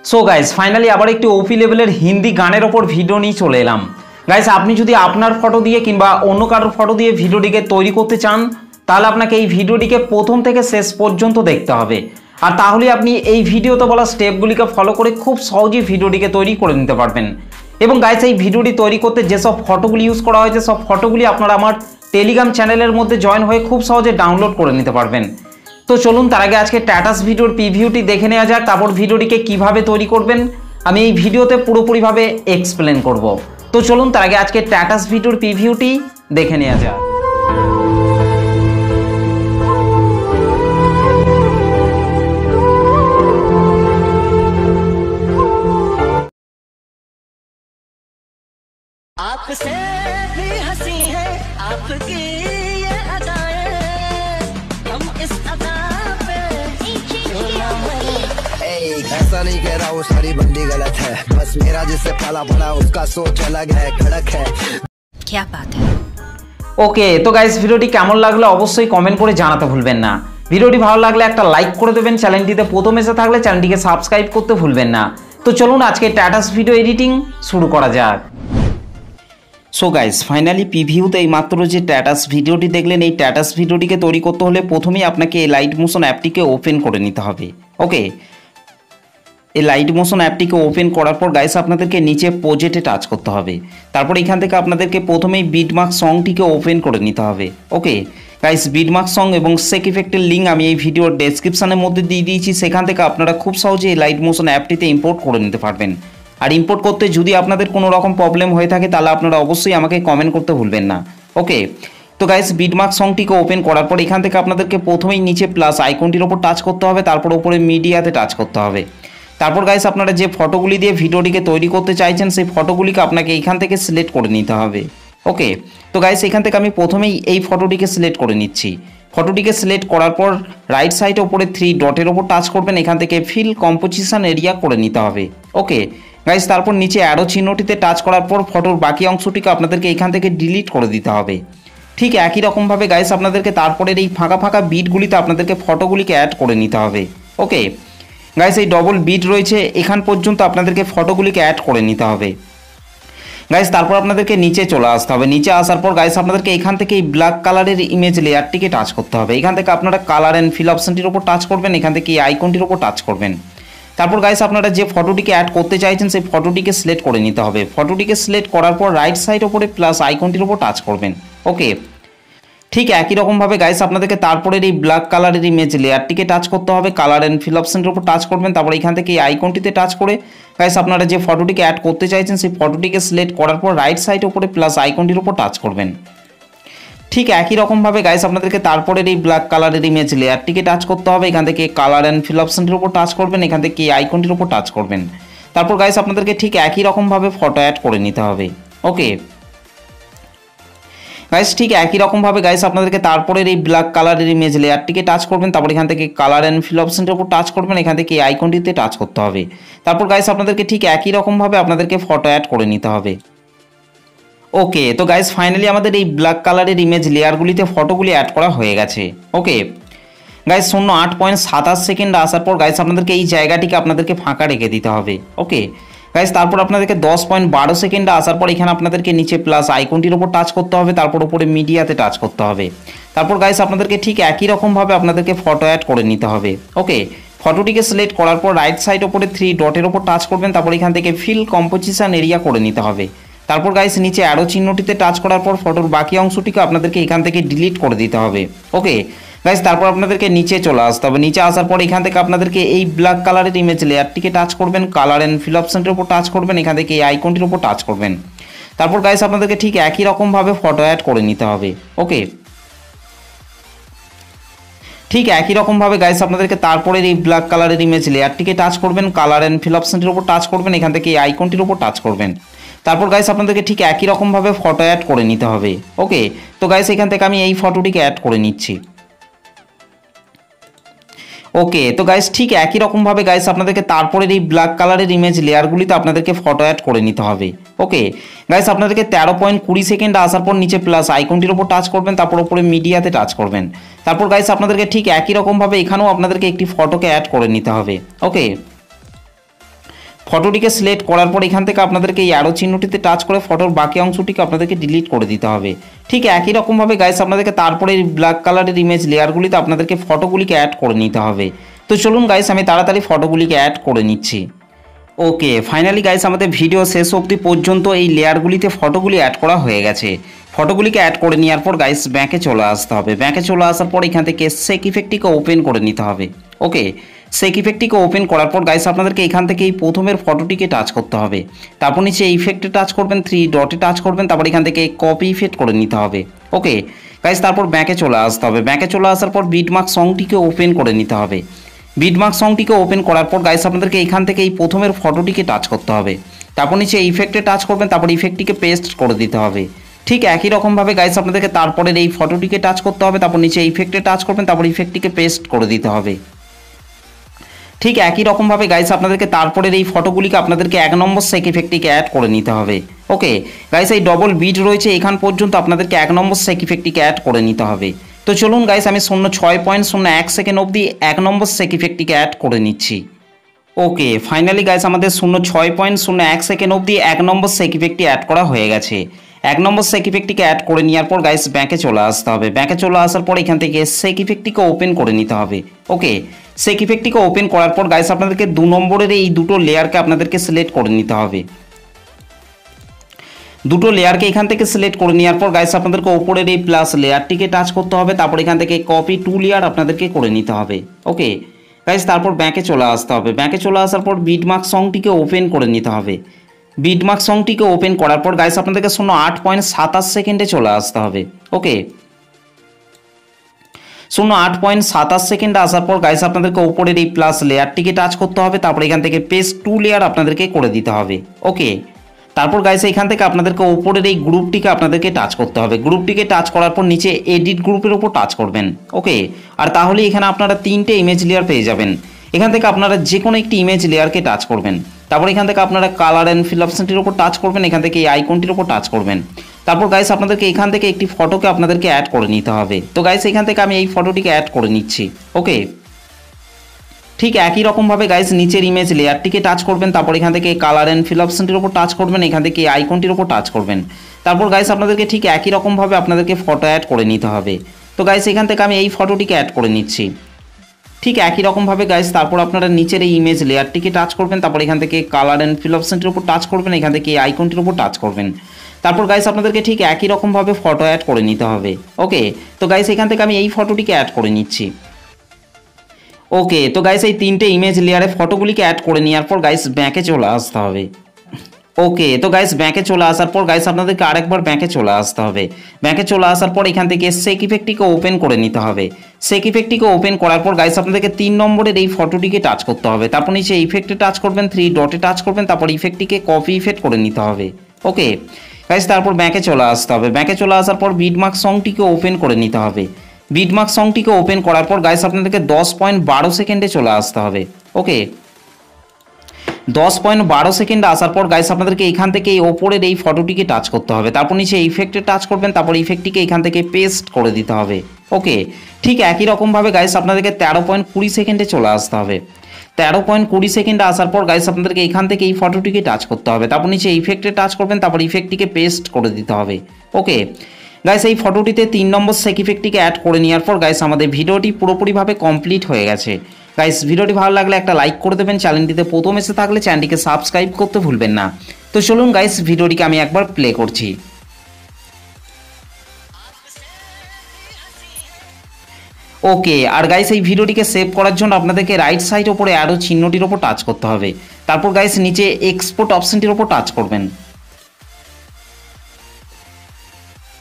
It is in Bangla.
সো গাইস ফাইনালি আবার একটি ওপি লেভেলের হিন্দি গানের ওপর ভিডিও নিয়ে চলে এলাম। গাইস আপনি যদি আপনার ফটো দিয়ে কিংবা অন্য কারোর ফটো দিয়ে ভিডিওটিকে তৈরি করতে চান তাহলে আপনাকে এই ভিডিওটিকে প্রথম থেকে শেষ পর্যন্ত দেখতে হবে। আর তাহলে আপনি এই ভিডিওতে বলা স্টেপগুলিকে ফলো করে খুব সহজেই ভিডিওটিকে তৈরি করে নিতে পারবেন। এবং গাইস এই ভিডিওটি তৈরি করতে যেসব ফটোগুলি ইউজ করা হয়েছে সব ফটোগুলি আপনারা আমার টেলিগ্রাম চ্যানেলের মধ্যে জয়েন হয়ে খুব সহজে ডাউনলোড করে নিতে পারবেন। তো চলুন তার আগে আজকে স্ট্যাটাস ভিডিওর প্রিভিউটি দেখে নেওয়া যাক, তারপর ভিডিওটিকে কিভাবে তৈরি করবেন আমি এই ভিডিওতে পুরোপুরিভাবে এক্সপ্লেন করব। তো চলুন তার আগে আজকে স্ট্যাটাস ভিডিওর প্রিভিউটি দেখে নেওয়া যাক। आपसे भी हंसी है आपकी ये अदाएं, हम इस अदा पे ऐसा नहीं कह रहा हूँ सारी बंदी गलत है, बस मेरा जिससे पाला पड़ा उसका सोच अलग है, खड़क है। क्या बात है। ওকে, তো গাইস ভিডিওটি কেমন লাগলো অবশ্যই কমেন্ট করে জানাতে ভুলবেন না। ভিডিওটি ভালো লাগলে একটা লাইক করে দেবেন, চ্যানেলটিতে প্রথম এসে থাকলে চ্যানেলটিকে সাবস্ক্রাইব করতে ভুলবেন না। তো চলুন আজকে স্ট্যাটাস ভিডিও এডিটিং শুরু করা যাক। সো গাইস ফাইনালি প্রিভিউতে এই মাত্র যে স্ট্যাটাস ভিডিওটি দেখলেন এই স্ট্যাটাস ভিডিওটিকে তৈরি করতে হলে প্রথমেই আপনাকে এই লাইট মোশন অ্যাপটিকে ওপেন করে নিতে হবে। ওকে, এই লাইট মোশন অ্যাপটিকে ওপেন করার পর গাইস আপনাদেরকে নিচে প্রজেক্টে টাচ করতে হবে। তারপর এখান থেকে আপনাদেরকে প্রথমেই বিটমার্ক সংটিকে ওপেন করে নিতে হবে। ওকে গাইস, বিটমার্ক সং এবং সেক ইফেক্টের লিঙ্ক আমি এই ভিডিওর ডেসক্রিপশনের মধ্যে দিয়ে দিয়েছি, সেখান থেকে আপনারা খুব সহজে এই লাইট মোশন অ্যাপটিতে ইম্পোর্ট করে নিতে পারবেন। আর ইম্পোর্ট করতে যদি আপনাদের কোনো রকম প্রবলেম হয়ে থাকে তাহলে আপনারা অবশ্যই আমাকে কমেন্ট করতে ভুলবেন না। ওকে, তো গাইস বিটমার্ক সংটিকে ওপেন করার পর এখান থেকে আপনাদেরকে প্রথমেই নিচে প্লাস আইকনটির ওপর টাচ করতে হবে, তারপর উপরে মিডিয়াতে টাচ করতে হবে। তারপর গাইস আপনারা যে ফটোগুলি দিয়ে ভিডিওটিকে তৈরি করতে চাইছেন সেই ফটোগুলিকে আপনাকে এইখান থেকে সিলেক্ট করে নিতে হবে। ওকে, তো গাইস এখান থেকে আমি প্রথমেই এই ফটোটিকে সিলেক্ট করে নিচ্ছি। ফটোটিকে সিলেক্ট করার পর রাইট সাইডে ওপরে 3 ডটের ওপর টাচ করবেন, এখান থেকে ফিল কম্পোজিশন এরিয়া করে নিতে হবে। ওকে গাইস, তারপর নিচে অ্যারো চিহ্নটিতে টাচ করার পর ফটোর বাকি অংশটিকে আপনাদেরকে এখান থেকে ডিলিট করে দিতে হবে। ঠিক একই রকমভাবে গাইস আপনাদেরকে তারপরের এই ফাঁকা ফাঁকা বিটগুলিতে আপনাদেরকে ফটোগুলিকে অ্যাড করে নিতে হবে। ওকে গাইস, এই ডবল বিট রয়েছে এখান পর্যন্ত আপনাদেরকে ফটোগুলিকে অ্যাড করে নিতে হবে। গাইস তারপর আপনাদেরকে নিচে চলে আসতে হবে। নিচে আসার পর গাইস আপনাদেরকে এখান থেকে এই ব্ল্যাক কালারের ইমেজ লেয়ারটিকে টাচ করতে হবে। এখান থেকে আপনারা কালার অ্যান্ড ফিল অপশনটির উপর টাচ করবেন, এখান থেকে এই আইকনটির উপর টাচ করবেন। তারপর গাইস আপনারা যে ফটোটিকে অ্যাড করতে চাইছেন সেই ফটোটিকে সিলেক্ট করে নিতে হবে। ফটোটিকে সিলেক্ট করার পর রাইট সাইড ওপরে প্লাস আইকনটির উপর টাচ করবেন। ওকে, ঠিক একই রকমভাবে গাইস আপনাদেরকে তারপরের এই ব্ল্যাক কালারের ইমেজ লেয়ারটিকে টাচ করতে হবে, কালার অ্যান্ড ফিল অপশনের উপর টাচ করবেন। তারপর এখান থেকে এই আইকনটিতে টাচ করে গাইস আপনারা যে ফটোটিকে অ্যাড করতে চাইছেন সেই ফটোটিকে সিলেক্ট করার পর রাইট সাইড ওপরে প্লাস আইকনটির উপর টাচ করবেন। ঠিক একই রকমভাবে গাইস আপনাদেরকে তারপরের এই ব্ল্যাক কালারের ইমেজ লেয়ারটিকে টাচ করতে হবে, এখান থেকে কালার অ্যান্ড ফিল অপশনটির উপর টাচ করবেন, এখান থেকে এই আইকনটির উপর টাচ করবেন। তারপর গাইস আপনাদেরকে ঠিক একই রকমভাবে ফটো অ্যাড করে নিতে হবে। ওকে গাইস, ঠিক একই রকমভাবে গাইস আপনাদেরকে তারপরের এই ব্ল্যাক কালারের ইমেজ লেয়ারটিকে টাচ করবেন, তারপর এখান থেকে কালার অ্যান্ড ফিল অপশনটির উপর টাচ করবেন, এখান থেকে এই আইকনটিতে টাচ করতে হবে। তারপর গাইস আপনাদেরকে ঠিক একই রকমভাবে আপনাদেরকে ফটো অ্যাড করে নিতে হবে। ওকে, তো গাইস ফাইনালি আমাদের এই ব্ল্যাক কালারের ইমেজ লেয়ারগুলিতে ফটোগুলি অ্যাড করা হয়ে গেছে। ওকে গাইস 08.27 সেকেন্ড আসার পর গাইস আপনাদেরকে এই জায়গাটিকে আপনাদেরকে ফাঁকা রেখে দিতে হবে। ওকে গাইস, তারপর আপনাদেরকে 10.12 সেকেন্ডে আসার পর এখানে আপনাদেরকে নিচে প্লাস আইকনটির উপর টাচ করতে হবে, তারপর উপরে মিডিয়াতে টাচ করতে হবে। তারপর গাইস আপনাদেরকে ঠিক একই রকমভাবে আপনাদেরকে ফটো অ্যাড করে নিতে হবে। ওকে, ফটোটিকে সিলেক্ট করার পর রাইট সাইড ওপরে 3 ডটের ওপর টাচ করবেন, তারপর এখান থেকে ফিল কম্পোজিশন এরিয়া করে নিতে হবে। তারপর গাইস নিচে অ্যারো চিহ্নটিতে টাচ করার পর ফটোর বাকি অংশটিকে আপনাদেরকে এখান থেকে ডিলিট করে দিতে হবে। ওকে গাইস, তারপর আপনাদেরকে নিচে চলে আসতে হবে। নিচে আসার পর এখান থেকে আপনাদেরকে এই ব্ল্যাক কালারের ইমেজ লেয়ারটিকে টাচ করবেন, কালার অ্যান্ড ফিল অপশনটির উপর টাচ করবেন, এখান থেকে এই আইকনটির উপর টাচ করবেন। তারপর গাইস আপনাদেরকে ঠিক একই রকমভাবে ফটো অ্যাড করে নিতে হবে। ওকে, ঠিক একই রকমভাবে গাইস আপনাদেরকে তারপরের এই ব্ল্যাক কালারের ইমেজ লেয়ারটিকে টাচ করবেন, কালার অ্যান্ড ফিল অপশনটির উপর টাচ করবেন, এখান থেকে এই আইকনটির উপর টাচ করবেন। তারপর গাইস আপনাদেরকে ঠিক একই রকমভাবে ফটো অ্যাড করে নিতে হবে। ওকে, তো গাইস এখান থেকে আমি এই ফটোটিকে অ্যাড করে নিচ্ছি। ওকে, তো গাইস ঠিক একই রকমভাবে গাইস আপনাদেরকে তারপরের এই ব্ল্যাক কালারের ইমেজ লেয়ারগুলিতে আপনাদেরকে ফটো অ্যাড করে নিতে হবে। ওকে গাইস, আপনাদেরকে 13.20 সেকেন্ড আসার পর নিচে প্লাস আইকনটির উপর টাচ করবেন, তারপর উপরে মিডিয়াতে টাচ করবেন। তারপর গাইস আপনাদেরকে ঠিক একই রকমভাবে এখানেও আপনাদেরকে একটি ফটোকে অ্যাড করে নিতে হবে। ওকে ফটোটিকে সিলেক্ট করার পর এখান থেকে আপনাদেরকে এই অ্যারো চিহ্নটিতে টাচ করে ফটোর বাকি অংশটিকে আপনাদেরকে ডিলিট করে দিতে হবে। ঠিক একই রকমভাবে গাইস আপনাদেরকে তারপরে এই ব্ল্যাক কালারের ইমেজ লেয়ারগুলিতে আপনাদেরকে ফটোগুলিকে অ্যাড করে নিতে হবে। তো চলুন গাইস আমি তাড়াতাড়ি ফটোগুলিকে অ্যাড করে নিচ্ছি। ওকে, ফাইনালি গাইস আমাদের ভিডিও শেষ অবধি পর্যন্ত এই লেয়ারগুলিতে ফটোগুলি অ্যাড করা হয়ে গেছে। ফটোগুলিকে অ্যাড করে নেওয়ার পর গাইস ব্যাকে চলে আসতে হবে। ব্যাকে চলে আসার পর এখান থেকে শেক ইফেক্টটিকে ওপেন করে নিতে হবে। ওকে, শেক ইফেক্টটিকে ওপেন করার পর গাইস আপনাদেরকে এখান থেকে এই প্রথমের ফটোটিকে টাচ করতে হবে। তারপর নিচে ইফেক্টে টাচ করবেন, 3 ডটে টাচ করবেন, তারপর এখান থেকে কপি ইফেক্ট করে নিতে হবে। ওকে গাইস, তারপর ব্যাকে চলে আসতে হবে। ব্যাকে চলে আসার পর বিটমার্ক সংটিকে ওপেন করে নিতে হবে। বিটমার্ক সংটিকে ওপেন করার পর গাইস আপনাদেরকে এখান থেকে এই প্রথমের ফটোটিকে টাচ করতে হবে। তারপর নিচে ইফেক্টে টাচ করবেন, তারপর ইফেক্টটিকে পেস্ট করে দিতে হবে। ঠিক একই রকমভাবে গাইস আপনাদেরকে তারপরের এই ফটোটিকে টাচ করতে হবে, তারপর নিচে ইফেক্টে টাচ করবেন, তারপর ইফেক্টটিকে পেস্ট করে দিতে হবে। ঠিক একই রকমভাবে গাইস আপনাদেরকে তারপরের এই ফটোগুলিকে আপনাদেরকে 1 নম্বর শেক ইফেক্টটিকে অ্যাড করে নিতে হবে। ওকে গাইস, এই ডবল বিট রয়েছে এখান পর্যন্ত আপনাদেরকে 1 নম্বর শেক ইফেক্টটিকে অ্যাড করে নিতে হবে। তো চলুন গাইস আমি 0.01 সেকেন্ড অবধি 1 নম্বর শেক ইফেক্টটিকে অ্যাড করে নিচ্ছি। ওকে, ফাইনালি গাইস আমাদের 0.01 সেকেন্ড অবধি 1 নম্বর শেক ইফেক্টটি অ্যাড করা হয়ে গেছে। 1 নম্বর শেক ইফেক্টটিকে অ্যাড করে নেওয়ার পর গাইস ব্যাকে চলে আসতে হবে। ব্যাকে চলে আসার পর এখান থেকে শেক ইফেক্টটিকে ওপেন করে নিতে হবে। ওকে, শেক ইফেক্টটিকে ওপেন করার পর গাইস আপনাদেরকে 2 নম্বরের এই দুটো লেয়ারকে আপনাদেরকে সিলেক্ট করে নিতে হবে। দুটো লেয়ারকে এখান থেকে সিলেক্ট করে নেওয়ার পর গাইস আপনাদেরকে ওপরের এই প্লাস লেয়ারটিকে টাচ করতে হবে, তারপর এখান থেকে কপি 2 লেয়ার আপনাদেরকে করে নিতে হবে। ওকে গাইস, তারপর ব্যাকে চলে আসতে হবে। ব্যাকে চলে আসার পর বিটমার্ক সংটিকে ওপেন করে নিতে হবে। বিটমার্ক সংটিকে ওপেন করার পর গাইস আপনাদেরকে 0.8 সেকেন্ডে চলে আসতে হবে। ওকে, 0.8 সেকেন্ডে আসার পর গাইস আপনাদেরকে ওপরের এই প্লাস লেয়ারটিকে টাচ করতে হবে, তারপর এখান থেকে পেস্ট 2 লেয়ার আপনাদেরকে করে দিতে হবে। ওকে, তারপর গাইস এখান থেকে আপনাদেরকে ওপরের এই গ্রুপটিকে আপনাদেরকে টাচ করতে হবে। গ্রুপটিকে টাচ করার পর নিচে এডিট গ্রুপের উপর টাচ করবেন। ওকে, আর তাহলে এখানে আপনারা 3টে ইমেজ লেয়ার পেয়ে যাবেন। এখান থেকে আপনারা যে কোনো একটি ইমেজ লেয়ারকে টাচ করবেন। তারপর এখান থেকে আপনারা কালার অ্যান্ড ফিল অপশনটির উপর টাচ করবেন, এখান থেকে এই আইকনটির উপর টাচ করবেন। তারপর গাইস আপনাদেরকে এখান থেকে একটি ফটোকে আপনাদেরকে অ্যাড করে নিতে হবে। তো গাইস এখান থেকে আমি এই ফটোটিকে অ্যাড করে নিচ্ছি। ওকে, ঠিক একই রকমভাবে গাইস নিচের ইমেজ লেয়ারটিকে টাচ করবেন, তারপর এখান থেকে কালার অ্যান্ড ফিল অপশনটির উপর টাচ করবেন, এখান থেকে এই আইকনটির উপর টাচ করবেন। তারপর গাইস আপনাদেরকে ঠিক একই রকমভাবে আপনাদেরকে ফটো অ্যাড করে নিতে হবে। তো গাইস এখান থেকে আমি এই ফটোটিকে অ্যাড করে নিচ্ছি। ঠিক একই রকমভাবে গাইস তারপর আপনারা নিচের এই ইমেজ লেয়ারটিকে টাচ করবেন, তারপর এখান থেকে কালার অ্যান্ড ফিল অপশনটির উপর টাচ করবেন, এখান থেকে এই আইকনটির উপর টাচ করবেন। তারপর গাইস আপনাদেরকে ঠিক একই রকমভাবে ফটো অ্যাড করে নিতে হবে। ওকে, তো গাইস এখান থেকে আমি এই ফটোটিকে অ্যাড করে নিচ্ছি। ওকে, তো গাইস এই 3টে ইমেজ লেয়ারে ফটোগুলিকে অ্যাড করে নেওয়ার পর গাইস ব্যাকে চলে আসতে হবে। ওকে, তো গাইস ব্যাকে চলে আসার পর গাইস আপনাদেরকে আরেকবার ব্যাকে চলে আসতে হবে। ব্যাকে চলে আসার পর এখান থেকে শেক ইফেক্টটিকে ওপেন করে নিতে হবে। শেক ইফেক্টটিকে ওপেন করার পর গাইস আপনাদেরকে 3 নম্বরের এই ফটোটিকে টাচ করতে হবে। তারপর নিচে ইফেক্টে টাচ করবেন, 3 ডটে টাচ করবেন, তারপর ইফেক্টটিকে কপি ইফেক্ট করে নিতে হবে। ওকে গাইস, তারপর ব্যাকে চলে আসতে হবে। ব্যাকে চলে আসার পর বিটমার্ক সংটিকে ওপেন করে নিতে হবে। বিটমার্ক সংটিকে ওপেন করার পর গাইস আপনাদেরকে 10.12 সেকেন্ডে চলে আসতে হবে। ওকে, 10.12 সেকেন্ডে আসার পর গাইস আপনাদেরকে এখান থেকে এই ওপরের এই ফটোটিকে টাচ করতে হবে। তারপর নিচে ইফেক্টে টাচ করবেন, তারপর ইফেক্টটিকে এখান থেকে পেস্ট করে দিতে হবে। ওকে, ঠিক একই রকমভাবে গাইস আপনাদেরকে 13.20 সেকেন্ডে চলে আসতে হবে। 13.20 সেকেন্ডে আসার পর গাইস আপনাদেরকে এখান থেকে এই ফটোটিকে টাচ করতে হবে। তারপর নিচে ইফেক্টে টাচ করবেন, তারপর ইফেক্টটিকে পেস্ট করে দিতে হবে। ওকে গাইস, এই ফটোটিতে 3 নম্বর শেক ইফেক্টটিকে অ্যাড করে নেওয়ার পর গাইস আমাদের ভিডিওটি পুরোপুরিভাবে কমপ্লিট হয়ে গেছে। গাইস ভিডিওটি ভালো লাগলে একটা লাইক করে দেবেন, চ্যানেলটিতে প্রথম এসে থাকলে চ্যানেলটিকে সাবস্ক্রাইব করতে ভুলবেন না। তো চলুন গাইস ভিডিওটিকে আমি একবার প্লে করছি। ওকে, আর গাইস এই ভিডিওটিকে সেভ করার জন্য আপনাদেরকে রাইট সাইড ওপরে অ্যারো চিহ্নটির ওপর টাচ করতে হবে। তারপর গাইস নিচে এক্সপোর্ট অপশনটির ওপর টাচ করবেন।